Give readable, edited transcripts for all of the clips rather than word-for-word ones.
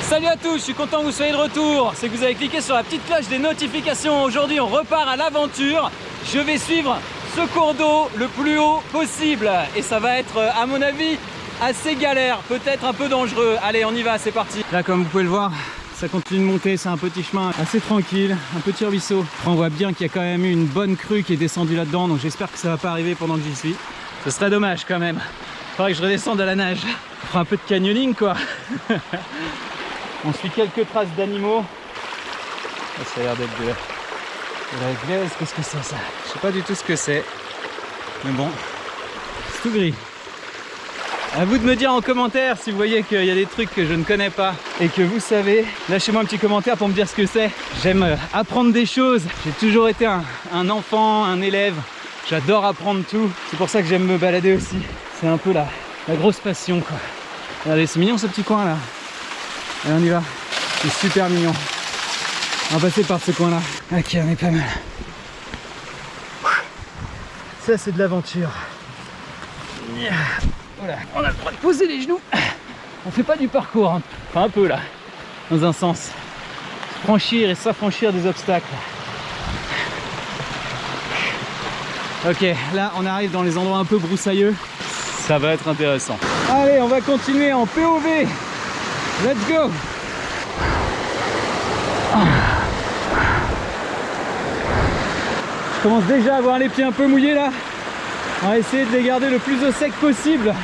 Salut à tous, je suis content que vous soyez de retour. C'est que vous avez cliqué sur la petite cloche des notifications. Aujourd'hui, on repart à l'aventure. Je vais suivre ce cours d'eau le plus haut possible. Et ça va être, à mon avis, assez galère, peut-être un peu dangereux. Allez, on y va, c'est parti. Là, comme vous pouvez le voir, ça continue de monter. C'est un petit chemin assez tranquille, un petit ruisseau. Après, on voit bien qu'il y a quand même eu une bonne crue qui est descendue là-dedans. Donc j'espère que ça va pas arriver pendant que j'y suis. Ce serait dommage quand même. Faudrait que je redescende à la nage. On fera un peu de canyoning, quoi. On suit quelques traces d'animaux. Ça a l'air d'être de la glaise. Qu'est-ce que c'est ça? Je sais pas du tout ce que c'est. Mais bon, c'est tout gris. À vous de me dire en commentaire si vous voyez qu'il y a des trucs que je ne connais pas et que vous savez. Lâchez-moi un petit commentaire pour me dire ce que c'est. J'aime apprendre des choses. J'ai toujours été un enfant, un élève. J'adore apprendre tout. C'est pour ça que j'aime me balader aussi. C'est un peu la grosse passion, quoi. Regardez, c'est mignon ce petit coin là. Allez, on y va. C'est super mignon. On va passer par ce coin là. Ok, on est pas mal. Ça, c'est de l'aventure. Voilà. On a le droit de poser les genoux. On fait pas du parcours, hein. Enfin un peu là, dans un sens. Franchir et s'affranchir des obstacles. Ok, là on arrive dans les endroits un peu broussailleux. Ça va être intéressant. Allez, on va continuer en POV. Let's go! Je commence déjà à avoir les pieds un peu mouillés là. On va essayer de les garder le plus au sec possible.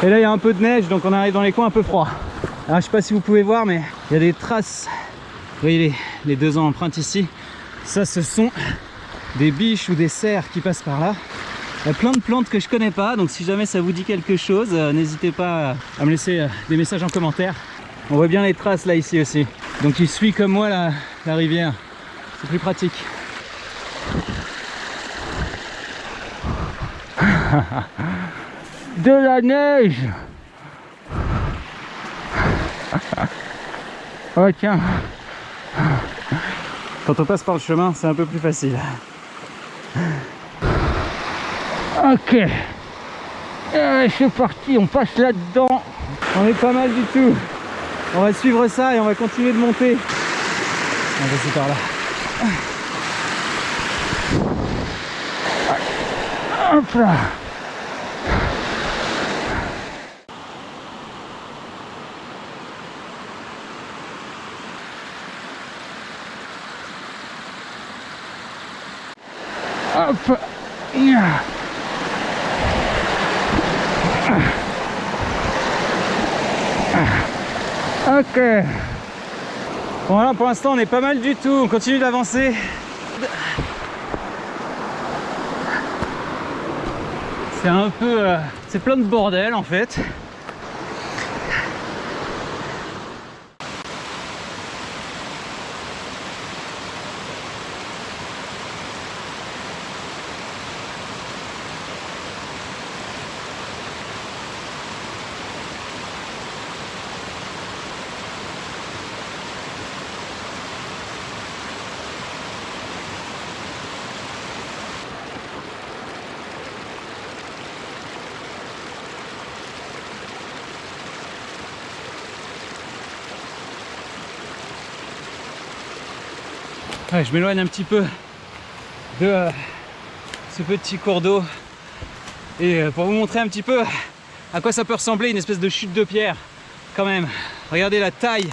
Et là il y a un peu de neige, donc on arrive dans les coins un peu froids. Alors je sais pas si vous pouvez voir, mais il y a des traces. Vous voyez les deux empreintes ici. Ça, ce sont des biches ou des cerfs qui passent par là. Il y a plein de plantes que je connais pas, donc si jamais ça vous dit quelque chose, n'hésitez pas à me laisser des messages en commentaire. On voit bien les traces là ici aussi. Donc il suit comme moi la rivière. C'est plus pratique. De la neige. Oh tiens. Quand on passe par le chemin, c'est un peu plus facile. Ok. C'est parti, on passe là-dedans. On est pas mal du tout. On va suivre ça et on va continuer de monter. On va passer par là. Hop là. Hop. Ok. Bon là pour l'instant on est pas mal du tout, on continue d'avancer. C'est un peu... c'est plein de bordel en fait. Ouais, je m'éloigne un petit peu de ce petit cours d'eau et pour vous montrer un petit peu à quoi ça peut ressembler une espèce de chute de pierre quand même. Regardez la taille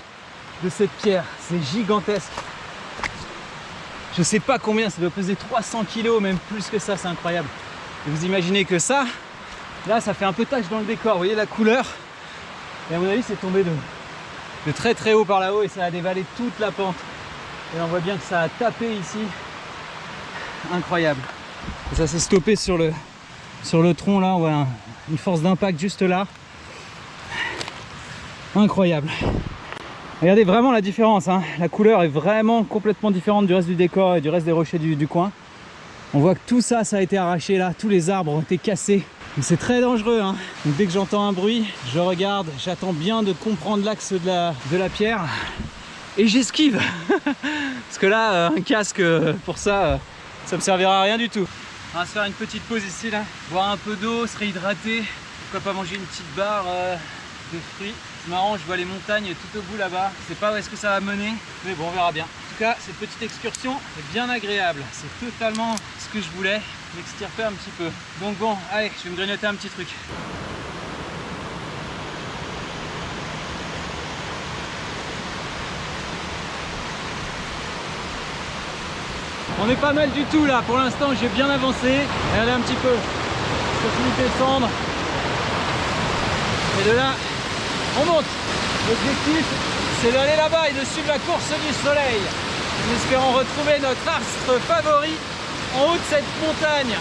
de cette pierre, c'est gigantesque. Je sais pas combien, ça doit peser 300 kg, même plus que ça, c'est incroyable. Et vous imaginez que ça, là ça fait un peu tache dans le décor, vous voyez la couleur. Et à mon avis c'est tombé de très très haut par là-haut et ça a dévalé toute la pente. Et on voit bien que ça a tapé ici. Incroyable. Et ça s'est stoppé sur le tronc là. On voit une force d'impact juste là. Incroyable. Regardez vraiment la différence, hein. La couleur est vraiment complètement différente du reste du décor et du reste des rochers du coin. On voit que tout ça, ça a été arraché là. Tous les arbres ont été cassés. C'est très dangereux, hein. Donc dès que j'entends un bruit, je regarde. J'attends bien de comprendre l'axe de la pierre. Et j'esquive. Parce que là, un casque pour ça, ça me servira à rien du tout. On va se faire une petite pause ici là, boire un peu d'eau, se réhydrater. Pourquoi pas manger une petite barre de fruits. C'est marrant, je vois les montagnes tout au bout là-bas. Je sais pas où est-ce que ça va mener, mais bon, on verra bien. En tout cas, cette petite excursion est bien agréable. C'est totalement ce que je voulais, m'extirper un petit peu. Donc bon, allez, je vais me grignoter un petit truc. On est pas mal du tout là, pour l'instant j'ai bien avancé. Regardez un petit peu, je continue de descendre. Et de là, on monte. L'objectif, c'est d'aller là-bas et de suivre la course du soleil. En espérant retrouver notre astre favori en haut de cette montagne.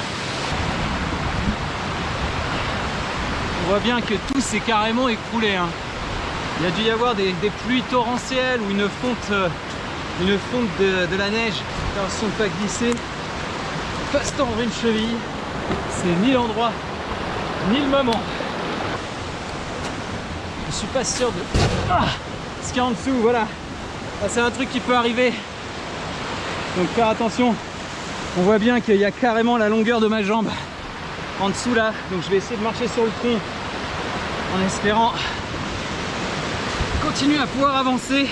On voit bien que tout s'est carrément écroulé. Hein. Il y a dû y avoir des pluies torrentielles ou une fonte de la neige. Attention de ne pas glisser, pas se tendre une cheville. C'est ni l'endroit, ni le moment. Je suis pas sûr de ce qu'il y a en dessous, voilà. C'est un truc qui peut arriver. Donc faire attention. On voit bien qu'il y a carrément la longueur de ma jambe en dessous là. Donc je vais essayer de marcher sur le tronc en espérant continuer à pouvoir avancer.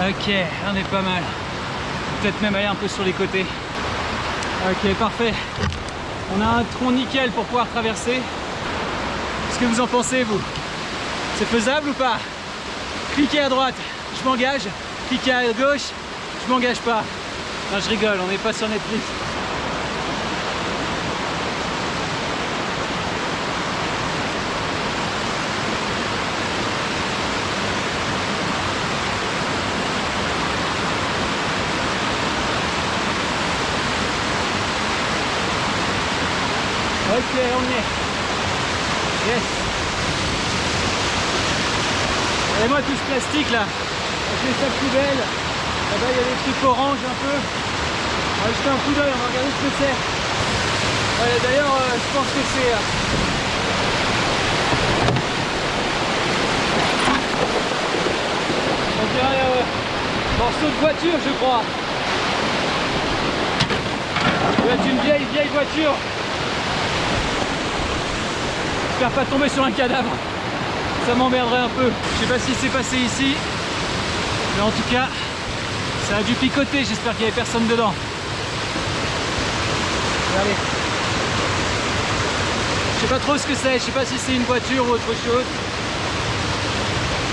Ok, on est pas mal. Peut-être même aller un peu sur les côtés. Ok, parfait. On a un tronc nickel pour pouvoir traverser. Qu'est-ce que vous en pensez, vous? C'est faisable ou pas? Cliquez à droite, je m'engage. Cliquez à gauche, je m'engage pas. Non, je rigole, on n'est pas sur Netflix. Ok, on y est. Yes. Regardez-moi tout ce plastique là. Avec les sacs poubelles. Là-bas il y a des trucs orange un peu. On va jeter un coup d'œil, on va regarder ce que c'est. Ouais, d'ailleurs, je pense que c'est... on dirait un morceau de voiture, je crois. Ça doit être une vieille voiture. J'espère pas tomber sur un cadavre, ça m'emmerderait un peu. Je sais pas ce qui s'est passé ici, mais en tout cas ça a dû picoter. J'espère qu'il n'y avait personne dedans. Regardez, je sais pas trop ce que c'est, je sais pas si c'est une voiture ou autre chose.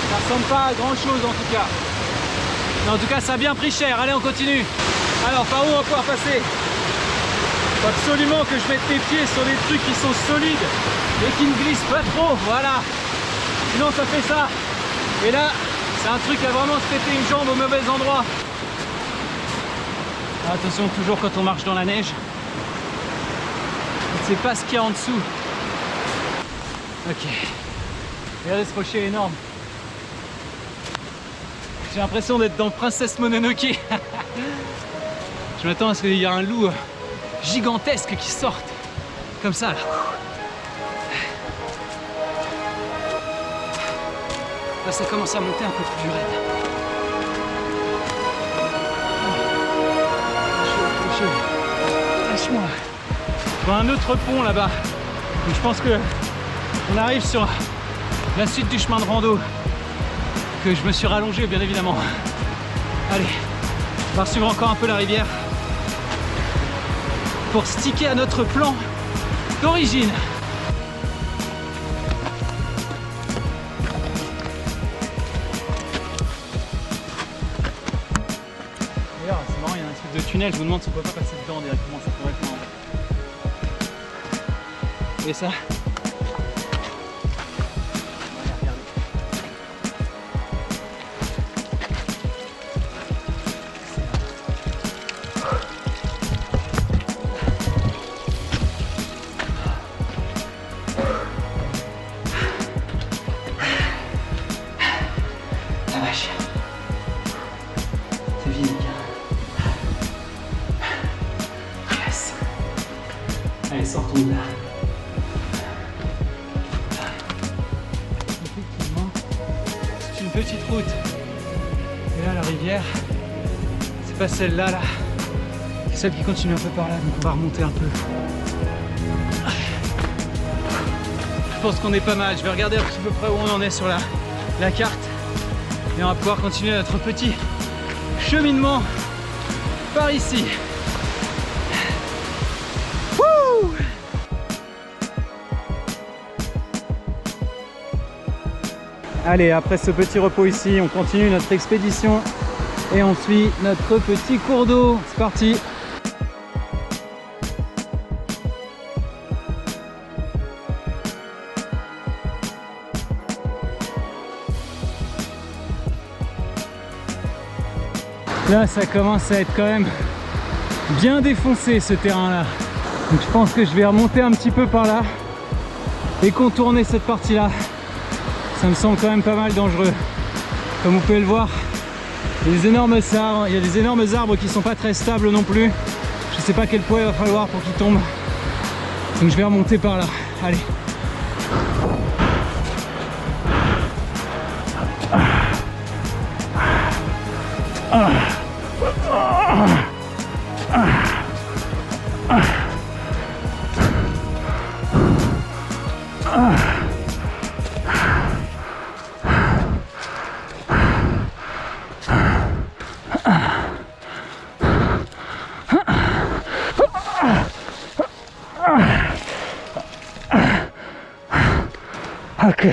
Ça ressemble pas à grand chose en tout cas, mais en tout cas ça a bien pris cher. Allez, on continue. Alors par où on va pouvoir passer? Il faut absolument que je mette mes pieds sur des trucs qui sont solides et qui ne glissent pas trop, voilà. Sinon ça fait ça. Et là, c'est un truc à vraiment se péter une jambe au mauvais endroit. Attention, toujours quand on marche dans la neige, on ne sait pas ce qu'il y a en dessous. Ok. Regardez ce rocher énorme. J'ai l'impression d'être dans Princesse Mononoke. Je m'attends à ce qu'il y ait un loup gigantesque qui sorte. Comme ça là. Là, ça commence à monter un peu plus raide. Lâche-moi. Je vois un autre pont là-bas. Donc je pense que on arrive sur la suite du chemin de rando que je me suis rallongé, bien évidemment. Allez, on va suivre encore un peu la rivière pour sticker à notre plan d'origine. C'est marrant, il y a un truc de tunnel, je me demande si on peut pas passer dedans directement, ça pourrait être marrant. Et ça, la vache, c'est vide. Yes. Allez, sortons de là. Effectivement, c'est une petite route. Et là, la rivière, c'est pas celle-là, là. C'est celle qui continue un peu par là, donc on va remonter un peu. Je pense qu'on est pas mal. Je vais regarder un petit peu près où on en est sur la carte. Et on va pouvoir continuer notre petit cheminement par ici. Wouh! Allez, après ce petit repos ici, on continue notre expédition et on suit notre petit cours d'eau. C'est parti! Là, ça commence à être quand même bien défoncé ce terrain-là. Donc je pense que je vais remonter un petit peu par là et contourner cette partie-là. Ça me semble quand même pas mal dangereux. Comme vous pouvez le voir, il y a des énormes arbres qui sont pas très stables non plus. Je sais pas quel poids il va falloir pour qu'ils tombent. Donc je vais remonter par là. Allez. Ok.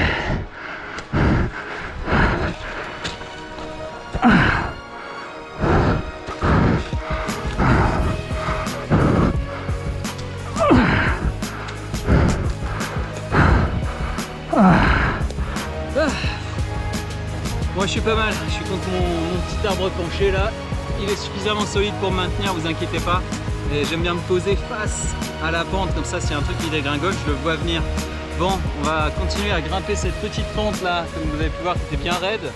Moi je suis pas mal, je suis contre mon petit arbre penché là. Il est suffisamment solide pour me maintenir, vous inquiétez pas. Et j'aime bien me poser face à la pente, comme ça s'il y a un truc qui dégringole, je le vois venir. Bon, on va continuer à grimper cette petite pente là, comme vous avez pu voir, qui était bien raide.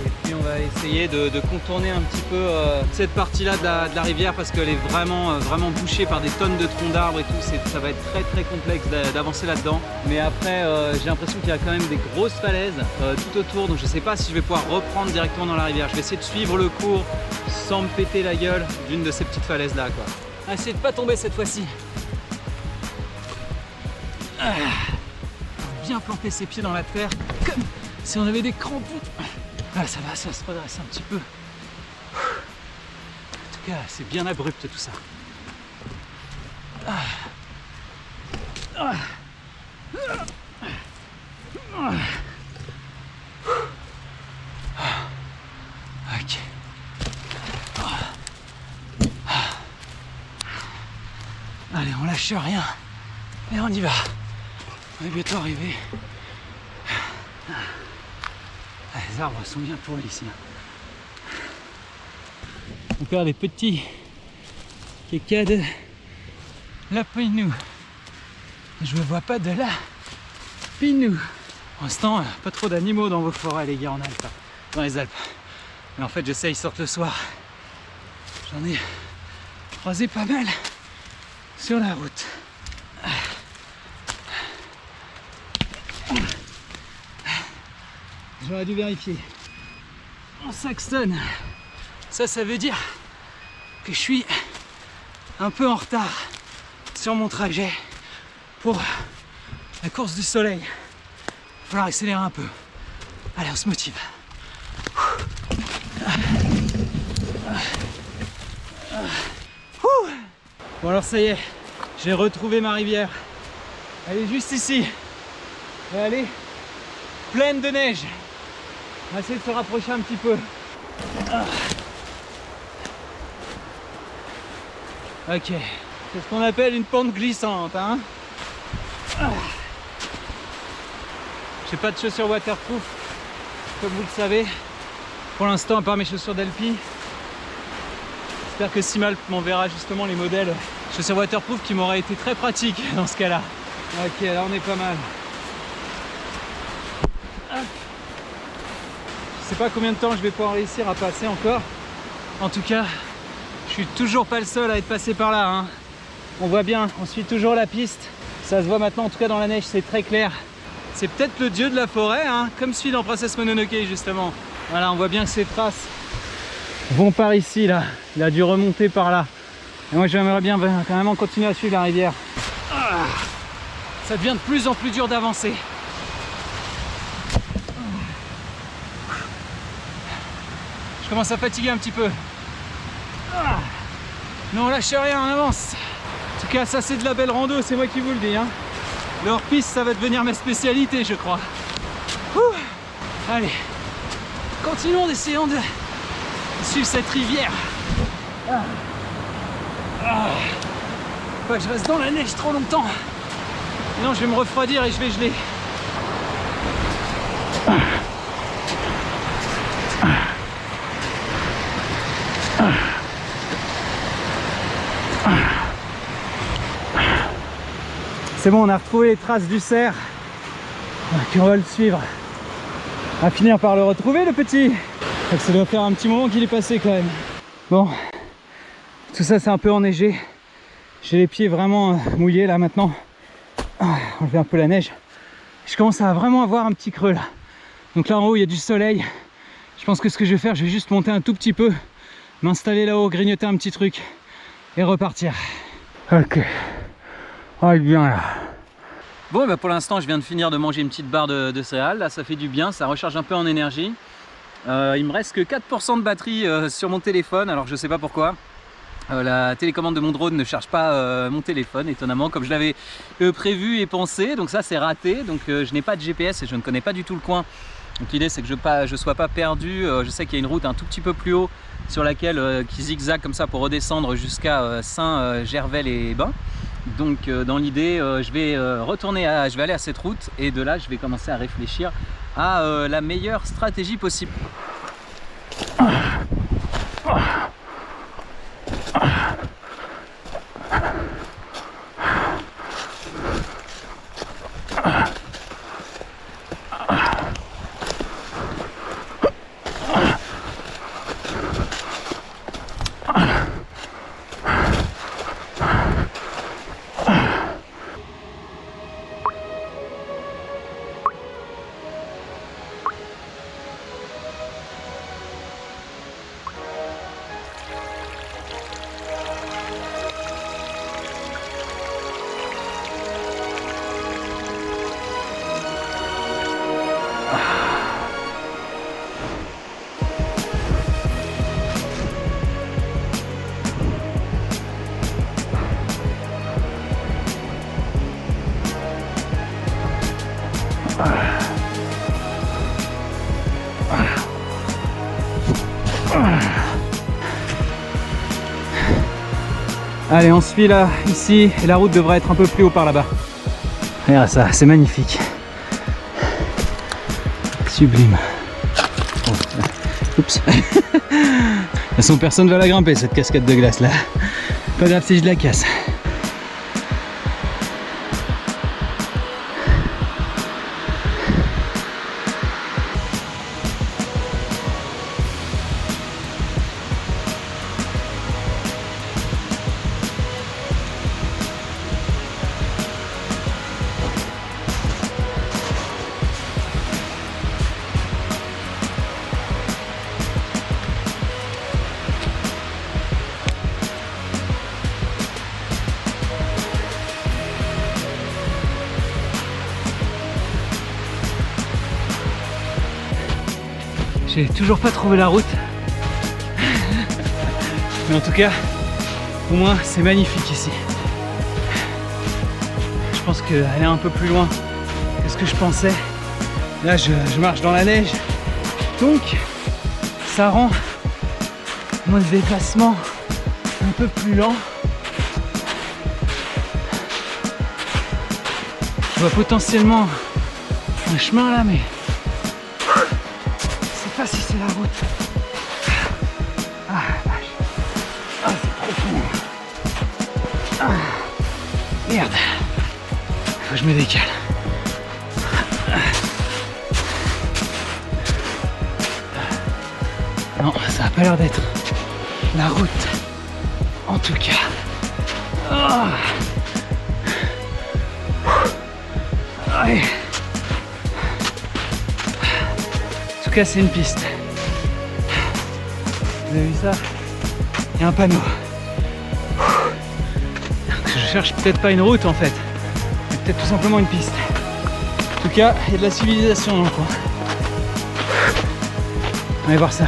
Et puis on va essayer de contourner un petit peu cette partie là de la rivière parce qu'elle est vraiment bouchée par des tonnes de troncs d'arbres et tout. Ça va être très complexe d'avancer là-dedans. Mais après, j'ai l'impression qu'il y a quand même des grosses falaises tout autour. Donc je sais pas si je vais pouvoir reprendre directement dans la rivière. Je vais essayer de suivre le cours sans me péter la gueule d'une de ces petites falaises là, quoi. On va essayer de pas tomber cette fois-ci. Bien planter ses pieds dans la terre comme si on avait des crampons. Ah, ça va, ça se redresse un petit peu. En tout cas, c'est bien abrupt tout ça. Ok. Allez, on lâche rien et on y va. On est bientôt arrivé. Les arbres sont bien pourris ici. Encore des petits kékas de lapinou. Je ne vois pas de lapinou. Pour l'instant, pas trop d'animaux dans vos forêts les gars en Alpes, dans les Alpes. Mais en fait, je sais, ils sortent le soir. J'en ai croisé pas mal sur la route. J'aurais dû vérifier. En Saxon, ça veut dire que je suis un peu en retard sur mon trajet pour la course du soleil. Il va falloir accélérer un peu. Allez, on se motive. Bon alors ça y est, j'ai retrouvé ma rivière. Elle est juste ici. Et elle est pleine de neige. On va essayer de se rapprocher un petit peu. Ok, c'est ce qu'on appelle une pente glissante, hein. J'ai pas de chaussures waterproof, comme vous le savez. Pour l'instant, à part mes chaussures d'Alpi. J'espère que Simal m'enverra justement les modèles chaussures waterproof qui m'auraient été très pratiques dans ce cas-là. Ok, là on est pas mal. Je sais pas combien de temps je vais pouvoir réussir à passer encore. En tout cas, je suis toujours pas le seul à être passé par là, hein. On voit bien, on suit toujours la piste. Ça se voit maintenant, en tout cas dans la neige, c'est très clair. C'est peut-être le dieu de la forêt, hein, comme celui dans Princess Mononoke justement. Voilà, on voit bien que ces traces vont par ici là. Il a dû remonter par là. Et moi j'aimerais bien quand même continuer à suivre la rivière. ça devient de plus en plus dur d'avancer. Je commence à fatiguer un petit peu. Mais on lâche rien, on avance. En tout cas, ça c'est de la belle rando, c'est moi qui vous le dis. Hein. Le hors-piste, ça va devenir ma spécialité, je crois. Allez, continuons d'essayer de suivre cette rivière. Pas que je reste dans la neige trop longtemps. Sinon, je vais me refroidir et je vais geler. C'est bon, on a retrouvé les traces du cerf. Donc on va le suivre. On va finir par le retrouver, le petit. Donc ça doit faire un petit moment qu'il est passé quand même. Bon, tout ça c'est un peu enneigé. J'ai les pieds vraiment mouillés là maintenant. Enlever un peu la neige. Je commence à vraiment avoir un petit creux là. Donc là en haut il y a du soleil. Je pense que ce que je vais faire, je vais juste monter un tout petit peu, m'installer là-haut, grignoter un petit truc et repartir. Ok. Ah, bien là. Bon, bah pour l'instant, je viens de finir de manger une petite barre de céréales. Là, ça fait du bien, ça recharge un peu en énergie. Il me reste que 4% de batterie sur mon téléphone, alors je sais pas pourquoi. La télécommande de mon drone ne charge pas mon téléphone, étonnamment, comme je l'avais prévu et pensé. Donc ça, c'est raté. Donc je n'ai pas de GPS et je ne connais pas du tout le coin. Donc l'idée, c'est que je ne sois pas perdu. Je sais qu'il y a une route un tout petit peu plus haut sur laquelle qui zigzague comme ça pour redescendre jusqu'à Saint-Gervais-les-Bains. Donc dans l'idée, je vais aller à cette route et de là, je vais commencer à réfléchir à la meilleure stratégie possible. Allez, on suit là, ici, et la route devrait être un peu plus haut par là-bas. Regarde ça, c'est magnifique. Sublime. Oh, oups. De toute façon, personne ne va la grimper, cette cascade de glace là. Pas grave si je la casse. J'ai toujours pas trouvé la route. Mais en tout cas, au moins c'est magnifique ici. Je pense qu'elle est un peu plus loin que ce que je pensais. Là je marche dans la neige. Donc ça rend mon déplacement un peu plus lent. Je vois potentiellement un chemin là, mais pas si c'est la route. Ah vache. Ah, c'est profond. Ah, merde. Faut que je me décale. Non, ça a pas l'air d'être la route. En tout cas. Ah. Ouais. En tout cas, c'est une piste. Vous avez vu ça? Il y a un panneau. Je cherche peut-être pas une route en fait, mais peut-être tout simplement une piste. En tout cas, il y a de la civilisation dans le coin. On va voir ça.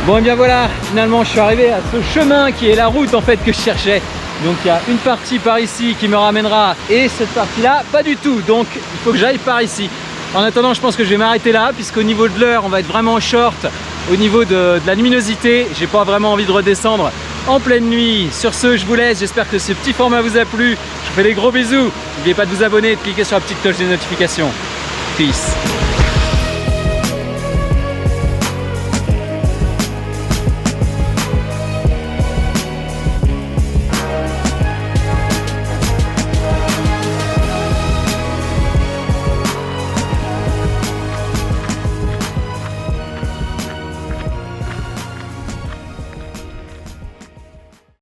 Bon et bien voilà, finalement je suis arrivé à ce chemin qui est la route en fait que je cherchais. Donc il y a une partie par ici qui me ramènera et cette partie là pas du tout, donc il faut que j'aille par ici. En attendant je pense que je vais m'arrêter là puisqu'au niveau de l'heure on va être vraiment short. Au niveau de la luminosité, j'ai pas vraiment envie de redescendre en pleine nuit. Sur ce je vous laisse, j'espère que ce petit format vous a plu. Je vous fais des gros bisous, n'oubliez pas de vous abonner et de cliquer sur la petite cloche des notifications. Peace.